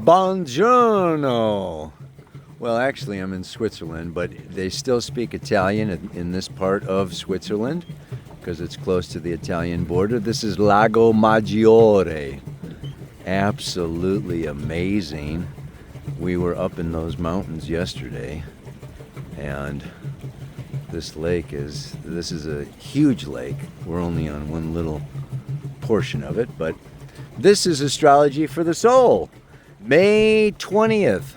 Buongiorno. Well, actually, I'm in Switzerland, but they still speak Italian in this part of Switzerland because it's close to the Italian border. This is Lago Maggiore. Absolutely amazing. We were up in those mountains yesterday, and this is a huge lake. We're only on one little portion of it, but this is Astrology for the Soul. May 20th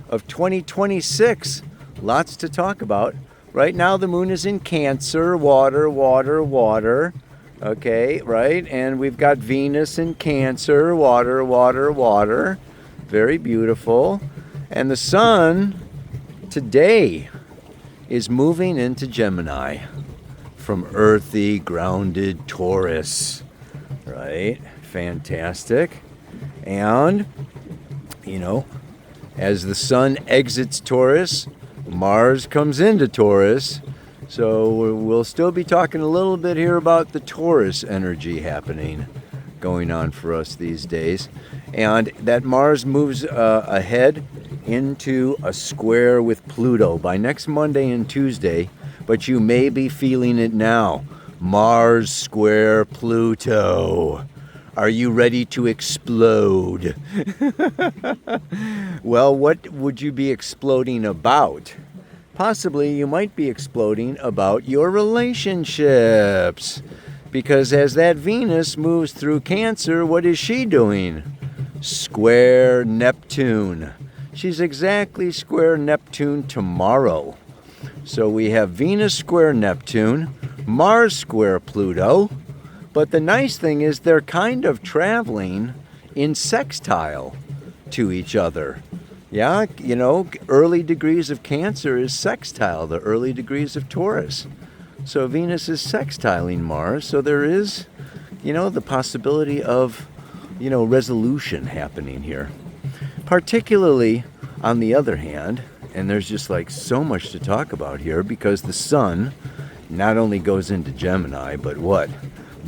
of 2026. Lots to talk about. Right now the moon is in Cancer, water. Okay, right? And we've got Venus in Cancer, water. Very beautiful. And the sun today is moving into Gemini from earthy, grounded Taurus. Right? Fantastic. And as the sun exits Taurus, Mars comes into Taurus. So we'll still be talking a little bit here about the Taurus energy happening, going on for us these days. And that Mars moves ahead into a square with Pluto by next Monday and Tuesday, but you may be feeling it now. Mars square Pluto. Are you ready to explode? Well, what would you be exploding about? Possibly you might be exploding about your relationships. Because as that Venus moves through Cancer, what is she doing? Square Neptune. She's exactly square Neptune tomorrow. So we have Venus square Neptune, Mars square Pluto. But the nice thing is they're kind of traveling in sextile to each other. Yeah, early degrees of Cancer is sextile, the early degrees of Taurus. So Venus is sextiling Mars, so there is, the possibility of, resolution happening here. Particularly, on the other hand, and there's just so much to talk about here because the sun not only goes into Gemini, but what?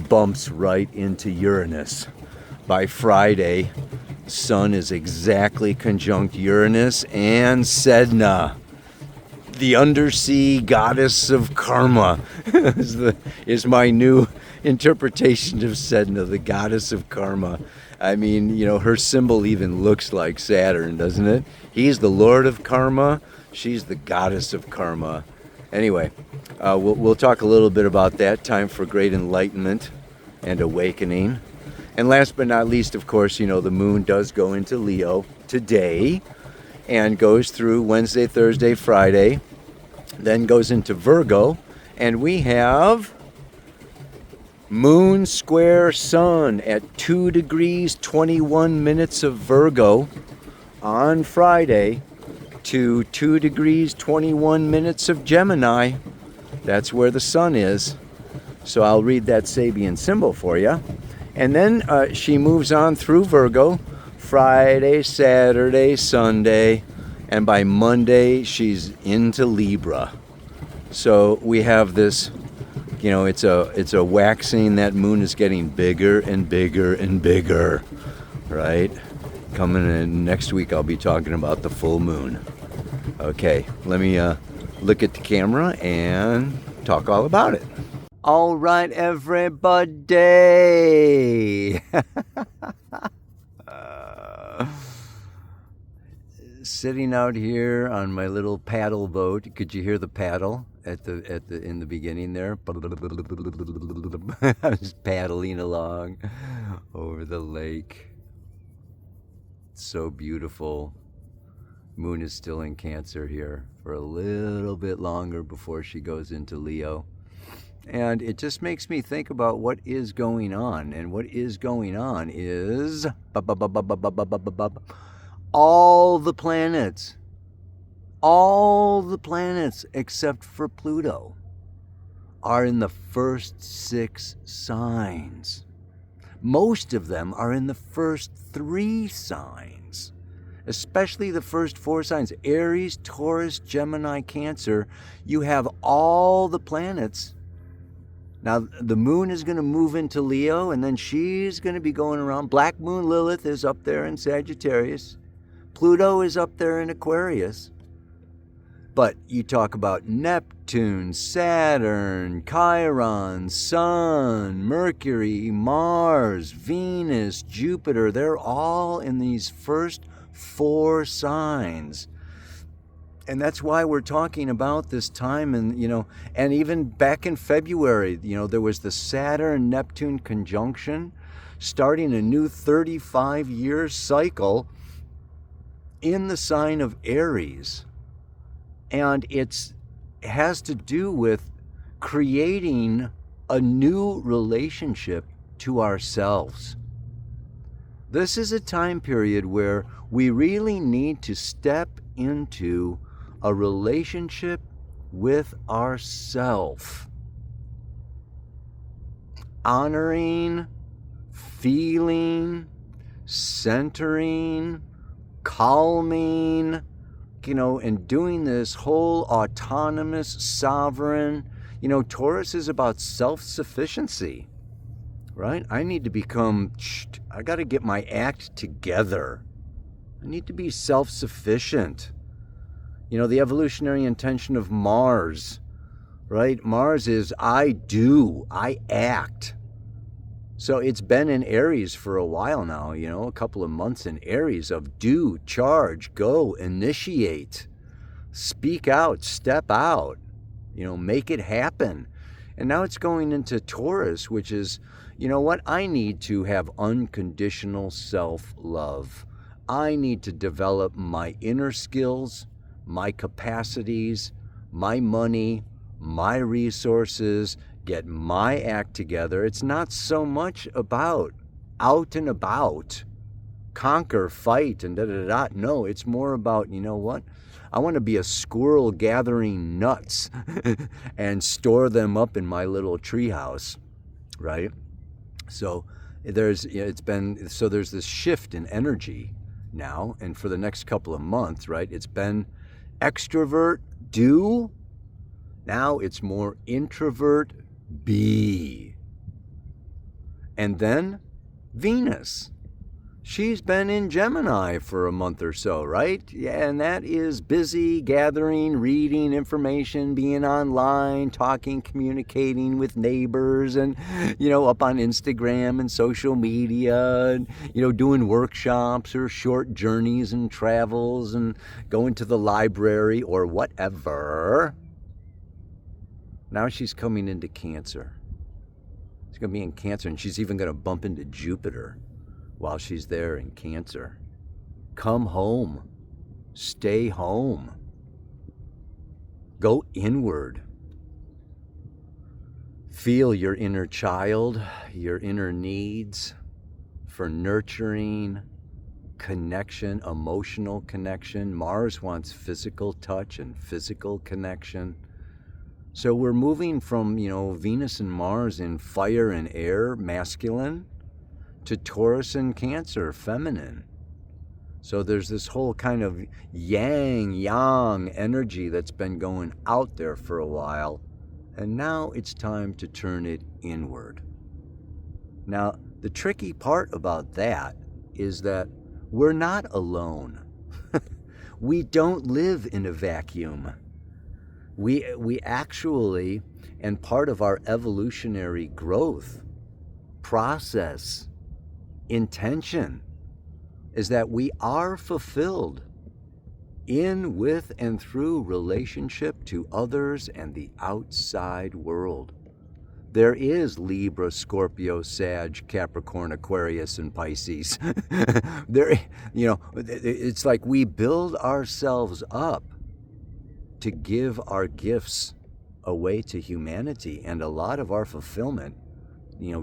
Bumps right into Uranus. By Friday, Sun is exactly conjunct Uranus and Sedna, the undersea goddess of karma, is my new interpretation of Sedna, the goddess of karma. I mean, her symbol even looks like Saturn, doesn't it? He's the lord of karma. She's the goddess of karma. Anyway, we'll talk a little bit about that. Time for great enlightenment and awakening. And last but not least, of course, the moon does go into Leo today and goes through Wednesday, Thursday, Friday, then goes into Virgo. And we have moon square sun at 2 degrees 21 minutes of Virgo on Friday to 2 degrees 21 minutes of Gemini. That's where the sun is. So I'll read that Sabian symbol for you. And then she moves on through Virgo, Friday, Saturday, Sunday, and by Monday she's into Libra. So we have this, it's a waxing. That moon is getting bigger and bigger and bigger, right? Coming in next week, I'll be talking about the full moon. Okay, let me look at the camera and talk all about it. All right, everybody. Sitting out here on my little paddle boat. Could you hear the paddle in the beginning there? I was paddling along over the lake. It's so beautiful. Moon is still in Cancer here for a little bit longer before she goes into Leo. And it just makes me think about what is going on. And what is going on is all the planets except for Pluto are in the first 6 signs. Most of them are in the first 3 signs, especially the first 4 signs. Aries, Taurus, Gemini, Cancer. You have all the planets. Now, the moon is going to move into Leo, and then she's going to be going around. Black moon Lilith is up there in Sagittarius. Pluto is up there in Aquarius. But you talk about Neptune, Saturn, Chiron, Sun, Mercury, Mars, Venus, Jupiter. They're all in these first 4 signs. And that's why we're talking about this time. And, and even back in February, there was the Saturn-Neptune conjunction starting a new 35-year cycle in the sign of Aries. And it has to do with creating a new relationship to ourselves. This is a time period where we really need to step into a relationship with ourself. Honoring, feeling, centering, calming, and doing this whole autonomous, sovereign, Taurus is about self-sufficiency, right? I need to I got to get my act together. I need to be self-sufficient. The evolutionary intention of Mars, right? Mars is I do, I act. So it's been in Aries for a while now, a couple of months in Aries of do, charge, go, initiate, speak out, step out, make it happen. And now it's going into Taurus, which is, I need to have unconditional self-love. I need to develop my inner skills, my capacities, my money, my resources, get my act together. It's not so much about out and about, conquer, fight, and da-da-da. No, it's more about, I want to be a squirrel gathering nuts and store them up in my little treehouse, right? So there's this shift in energy now, and for the next couple of months, right? It's been extrovert, do. Now it's more introvert, be. And then Venus. She's been in Gemini for a month or so, right? Yeah, and that is busy gathering, reading information, being online, talking, communicating with neighbors, and, up on Instagram and social media, and, doing workshops or short journeys and travels and going to the library or whatever. Now she's coming into Cancer. She's going to be in Cancer, and she's even going to bump into Jupiter while she's there in Cancer. Come home. Stay home. Go inward. Feel your inner child, your inner needs for nurturing, connection, emotional connection. Mars wants physical touch and physical connection. So we're moving from, Venus and Mars in fire and air, masculine, to Taurus and Cancer, feminine. So there's this whole kind of yang energy that's been going out there for a while, and now it's time to turn it inward. Now, the tricky part about that is that we're not alone. We don't live in a vacuum. We actually, and part of our evolutionary growth process, intention, is that we are fulfilled in, with, and through relationship to others and the outside world. There is Libra, Scorpio, Sag, Capricorn, Aquarius, and Pisces. It's like we build ourselves up to give our gifts away to humanity, and a lot of our fulfillment,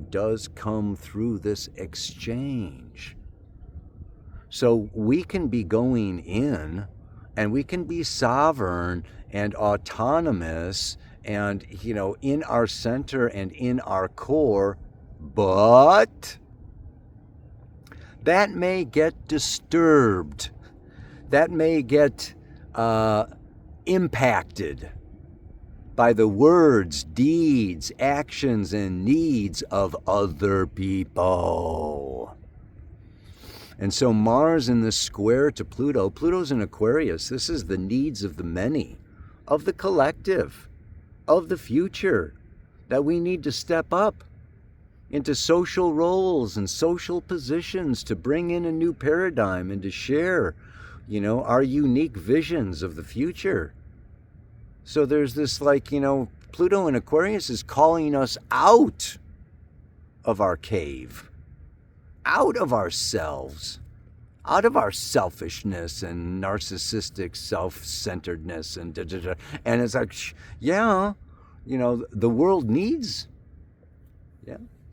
does come through this exchange. So we can be going in, and we can be sovereign and autonomous and, in our center and in our core, but that may get disturbed. That may get impacted by the words, deeds, actions, and needs of other people. And so Mars in this square to Pluto, Pluto's in Aquarius. This is the needs of the many, of the collective, of the future, that we need to step up into social roles and social positions to bring in a new paradigm and to share, our unique visions of the future. So there's this Pluto in Aquarius is calling us out of our cave, out of ourselves, out of our selfishness and narcissistic self-centeredness and and it's like, the world needs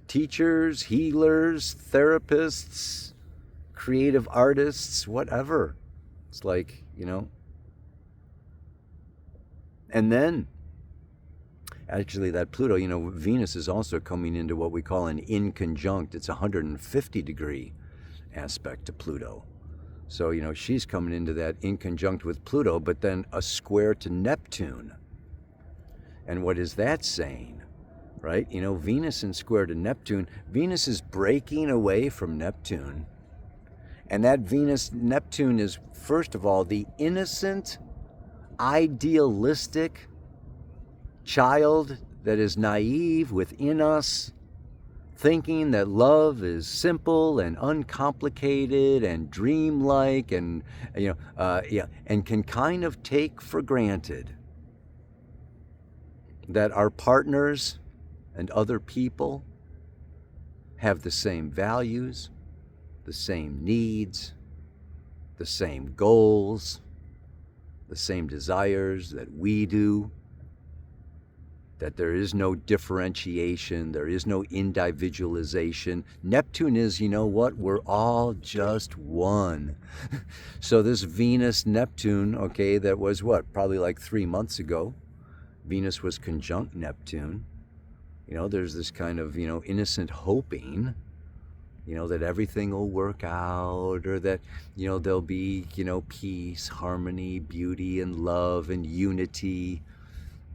teachers, healers, therapists, creative artists, whatever. It's like, and then actually that Pluto, Venus is also coming into what we call an inconjunct. It's a 150 degree aspect to Pluto. So, she's coming into that inconjunct with Pluto, but then a square to Neptune. And what is that saying? Right? Venus in square to Neptune. Venus is breaking away from Neptune. And that Venus-Neptune is, first of all, the innocent, idealistic child that is naive within us, thinking that love is simple and uncomplicated and dreamlike and and can kind of take for granted that our partners and other people have the same values, the same needs, the same goals, the same desires that we do. That there is no differentiation, there is no individualization. Neptune is, we're all just one. So this Venus-Neptune, that was probably like 3 months ago. Venus was conjunct Neptune. There's this kind of, innocent hoping, that everything will work out, or that, there'll be, peace, harmony, beauty, and love, and unity,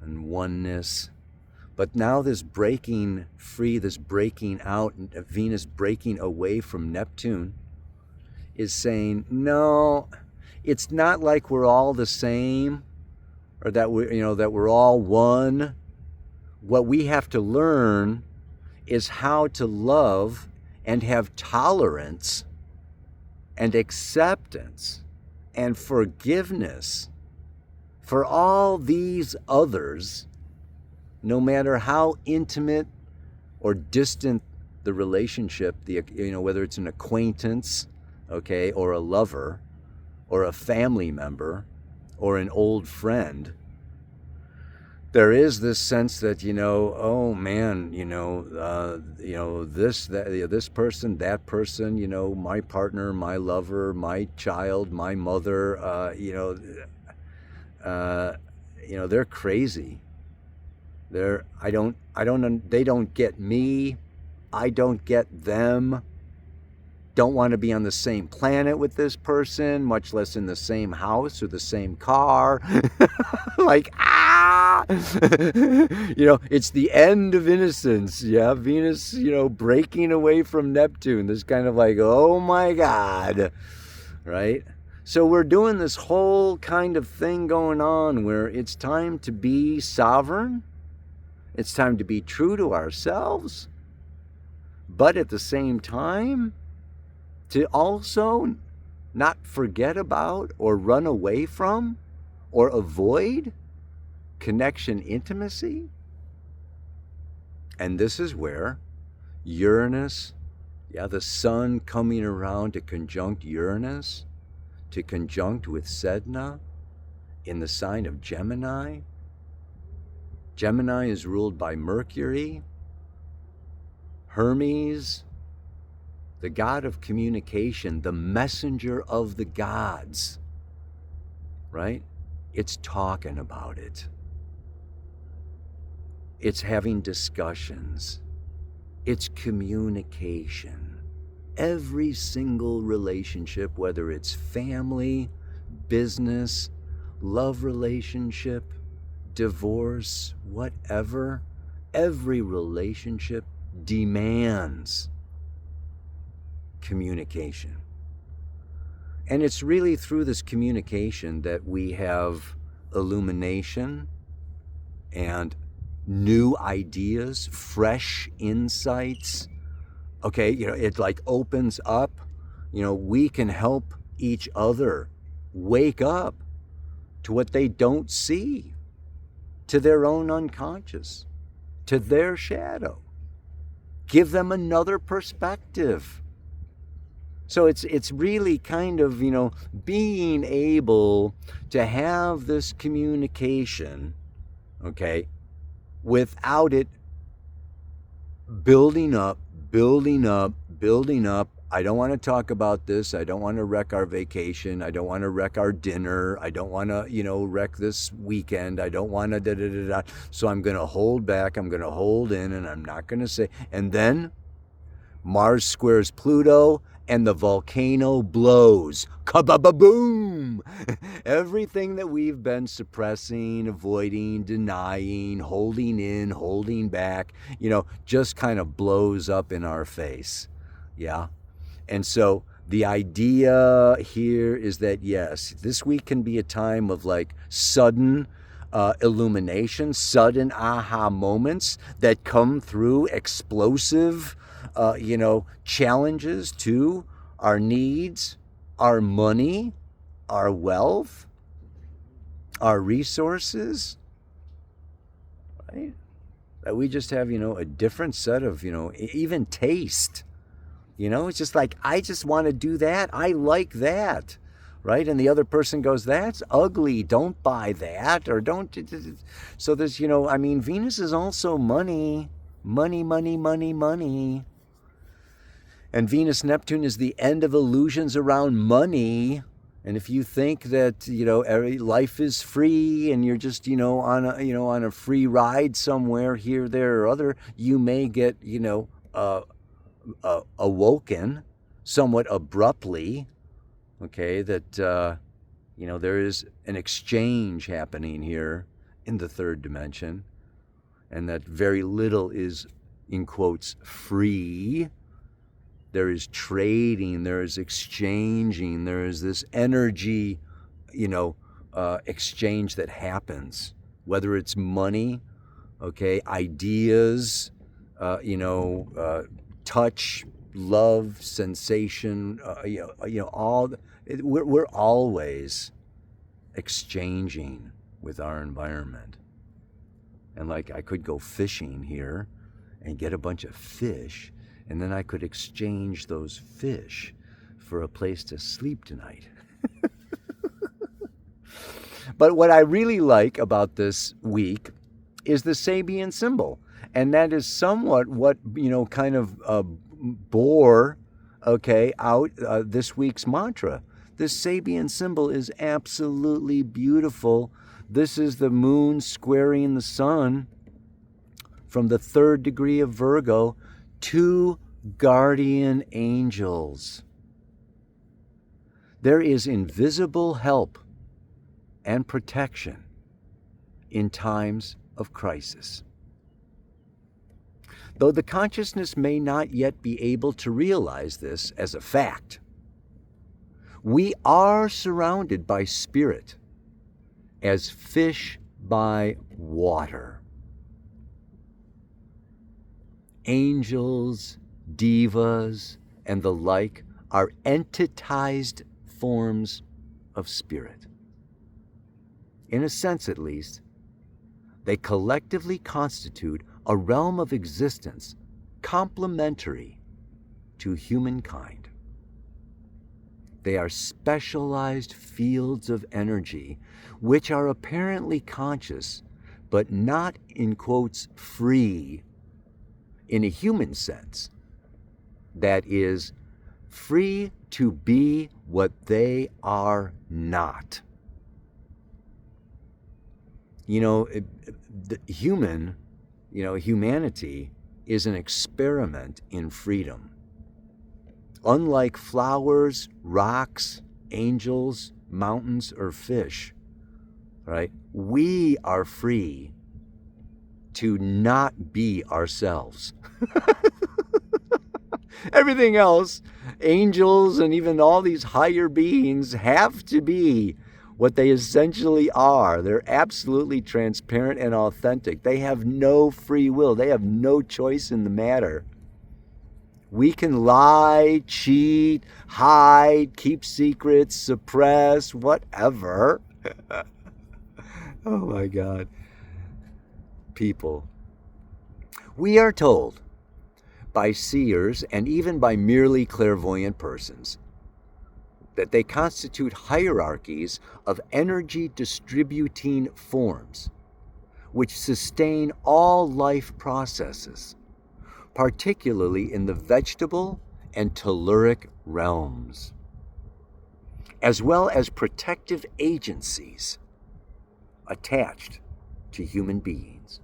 and oneness. But now this breaking free, this breaking out, Venus breaking away from Neptune is saying, no, it's not like we're all the same, or that we're all one. What we have to learn is how to love and have tolerance and acceptance and forgiveness for all these others, no matter how intimate or distant the relationship, whether it's an acquaintance, or a lover, or a family member, or an old friend, there is this sense that, oh man, this person, that person, my partner, my lover, my child, my mother, they're crazy. They don't get me. I don't get them. Don't want to be on the same planet with this person, much less in the same house or the same car. It's the end of innocence. Yeah, Venus, breaking away from Neptune. This kind of oh my God, right? So we're doing this whole kind of thing going on where it's time to be sovereign. It's time to be true to ourselves, but at the same time, to also not forget about or run away from or avoid connection, intimacy. And this is where Uranus, the sun coming around to conjunct Uranus, to conjunct with Sedna in the sign of Gemini. Gemini is ruled by Mercury, Hermes, the god of communication, the messenger of the gods, right? It's talking about it. It's having discussions. It's communication. Every single relationship, whether it's family, business, love relationship, divorce, whatever, every relationship demands communication. And it's really through this communication that we have illumination and new ideas, fresh insights. Okay, it like opens up, we can help each other wake up to what they don't see, to their own unconscious, to their shadow. Give them another perspective. So it's really kind of, being able to have this communication, okay, without it building up. I don't want to talk about this. I don't want to wreck our vacation. I don't want to wreck our dinner. I don't want to, wreck this weekend. I don't want to da-da-da-da. So I'm going to hold back. I'm going to hold in, and I'm not going to say. And then Mars squares Pluto, and the volcano blows. Ka-ba-ba-boom! Everything that we've been suppressing, avoiding, denying, holding in, holding back, just kind of blows up in our face. Yeah? And so the idea here is that, yes, this week can be a time of like sudden illumination, sudden aha moments that come through explosive challenges to our needs, our money, our wealth, our resources, right? That we just have, a different set of, even taste. It's just like, I just want to do that. I like that, right? And the other person goes, that's ugly. Don't buy that, or don't. So there's, Venus is also money. And Venus-Neptune is the end of illusions around money. And if you think that, life is free and you're just, on a free ride somewhere here, there, or other, you may get, awoken somewhat abruptly, okay, that, there is an exchange happening here in the third dimension, and that very little is, in quotes, free. There is trading, there is exchanging, there is this energy, exchange that happens, whether it's money, okay, ideas, touch, love, sensation, we're always exchanging with our environment. And like, I could go fishing here and get a bunch of fish, and then I could exchange those fish for a place to sleep tonight. But what I really like about this week is the Sabian symbol. And that is somewhat what, kind of bore, okay, out this week's mantra. This Sabian symbol is absolutely beautiful. This is the moon squaring the sun from the 3rd degree of Virgo, 2 guardian angels. There is invisible help and protection in times of crisis. Though the consciousness may not yet be able to realize this as a fact, we are surrounded by spirit as fish by water. Angels, divas, and the like are entitized forms of spirit. In a sense, at least, they collectively constitute a realm of existence complementary to humankind. They are specialized fields of energy which are apparently conscious, but not, in quotes, free in a human sense. That is, free to be what they are not. Humanity is an experiment in freedom. Unlike flowers, rocks, angels, mountains, or fish, right? We are free to not be ourselves. Everything else, angels and even all these higher beings, have to be what they essentially are. They're absolutely transparent and authentic. They have no free will. They have no choice in the matter. We can lie, cheat, hide, keep secrets, suppress, whatever. Oh my God. People. We are told by seers and even by merely clairvoyant persons that they constitute hierarchies of energy distributing forms which sustain all life processes, particularly in the vegetable and telluric realms, as well as protective agencies attached to human beings.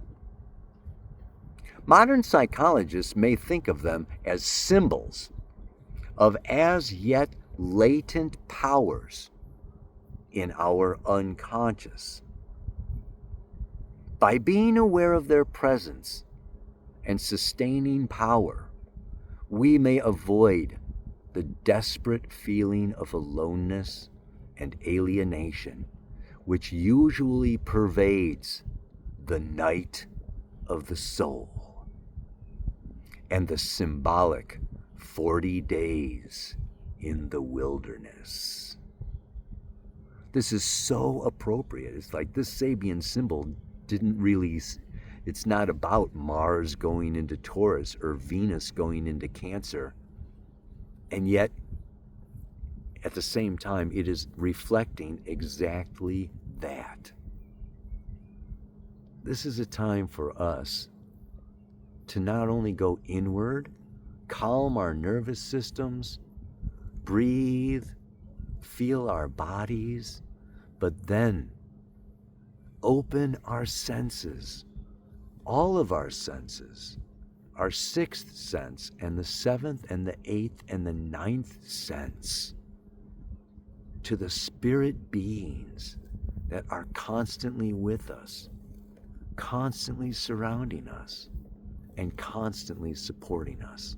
Modern psychologists may think of them as symbols of as yet latent powers in our unconscious. By being aware of their presence and sustaining power, we may avoid the desperate feeling of aloneness and alienation which usually pervades the night of the soul and the symbolic 40 days in the wilderness. This is so appropriate. It's like this Sabian symbol didn't really, it's not about Mars going into Taurus or Venus going into Cancer. And yet, at the same time, it is reflecting exactly that. This is a time for us to not only go inward, calm our nervous systems, breathe, feel our bodies, but then open our senses, all of our senses, our sixth sense and the seventh and the eighth and the ninth sense, to the spirit beings that are constantly with us, constantly surrounding us, and constantly supporting us.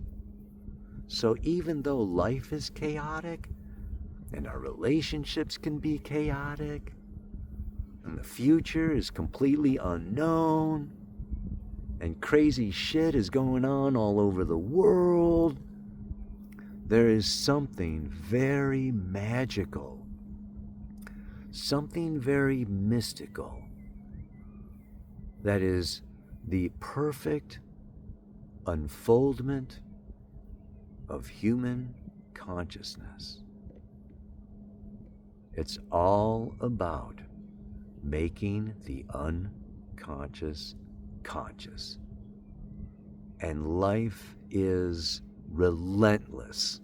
So even though life is chaotic, and our relationships can be chaotic, and the future is completely unknown, and crazy shit is going on all over the world, there is something very magical, something very mystical, that is the perfect unfoldment of human consciousness. It's all about making the unconscious conscious. And life is relentless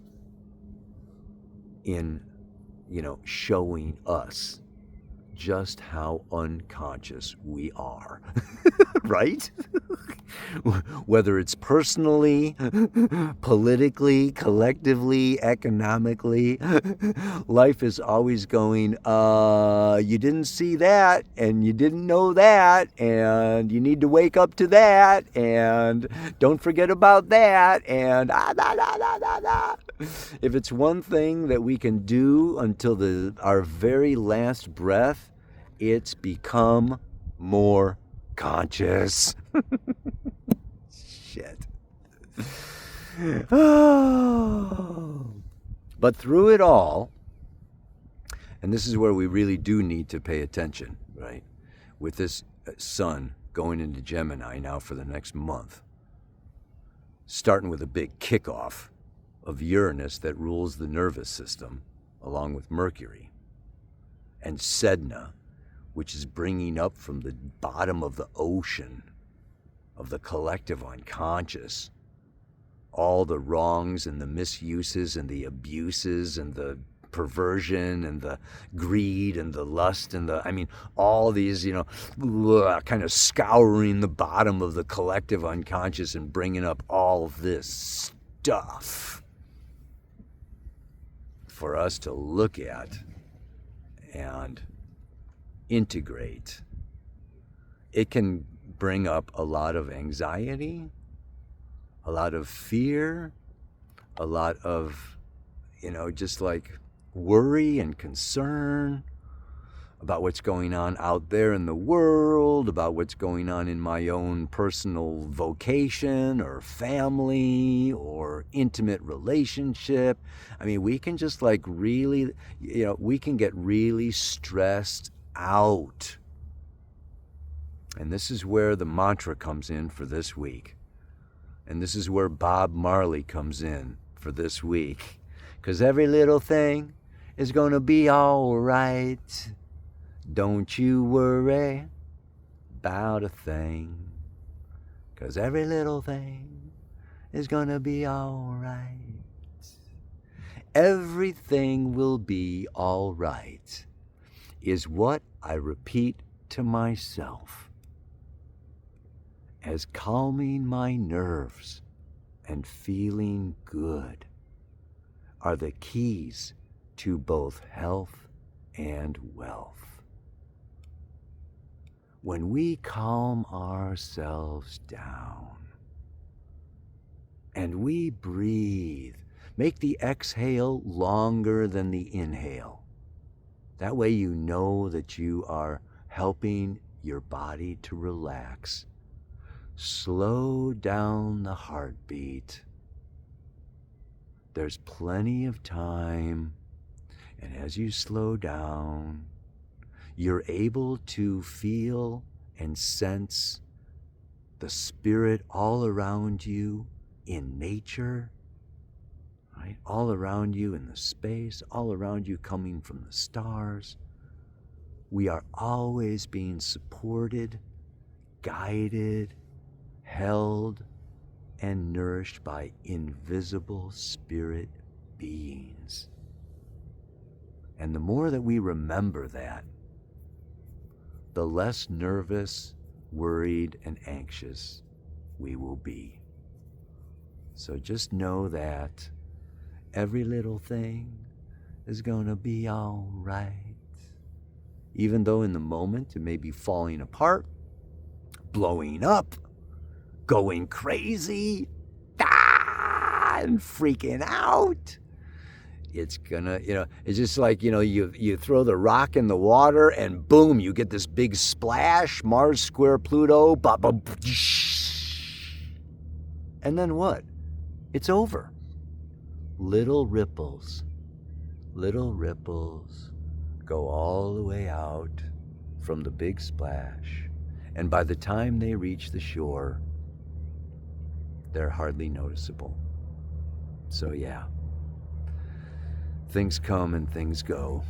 in, showing us just how unconscious we are, right? Whether it's personally, politically, collectively, economically, life is always going, you didn't see that, and you didn't know that, and you need to wake up to that, and don't forget about that, and If it's one thing that we can do until our very last breath, it's become more conscious. Shit. But through it all, and this is where we really do need to pay attention, right? With this sun going into Gemini now for the next month, starting with a big kickoff of Uranus that rules the nervous system, along with Mercury, and Sedna, which is bringing up from the bottom of the ocean of the collective unconscious all the wrongs and the misuses and the abuses and the perversion and the greed and the lust and all these, kind of scouring the bottom of the collective unconscious and bringing up all this stuff for us to look at and integrate. It can bring up a lot of anxiety, a lot of fear, a lot of, just like worry and concern about what's going on out there in the world, about what's going on in my own personal vocation or family or intimate relationship. I mean, we can just like really, we can get really stressed out. And this is where the mantra comes in for this week. And this is where Bob Marley comes in for this week. 'Cause every little thing is gonna be all right. Don't you worry about a thing, 'cause every little thing is gonna be all right. Everything will be all right is what I repeat to myself as calming my nerves and feeling good are the keys to both health and wealth. When we calm ourselves down and we breathe, make the exhale longer than the inhale. That way you know that you are helping your body to relax. Slow down the heartbeat. There's plenty of time, and as you slow down, you're able to feel and sense the spirit all around you in nature, right? All around you in the space, all around you coming from the stars. We are always being supported, guided, held, and nourished by invisible spirit beings. And the more that we remember that, the less nervous, worried, and anxious we will be. So just know that every little thing is gonna be all right. Even though in the moment it may be falling apart, blowing up, going crazy, and freaking out. It's gonna, it's just like, you throw the rock in the water and boom, you get this big splash, Mars square Pluto, and then what? It's over. Little ripples go all the way out from the big splash. And by the time they reach the shore, they're hardly noticeable. So yeah, things come and things go,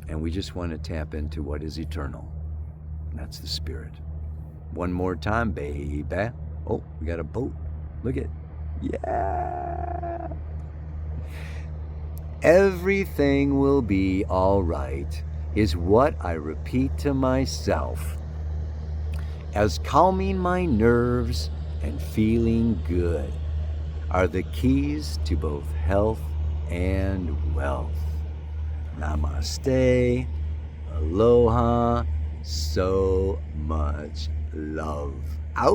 and we just want to tap into what is eternal, and that's the spirit. One more time, baby. Oh, we got a boat. Look at, yeah. Everything will be all right is what I repeat to myself as calming my nerves and feeling good are the keys to both health and wealth. Namaste, aloha, so much love. Ow!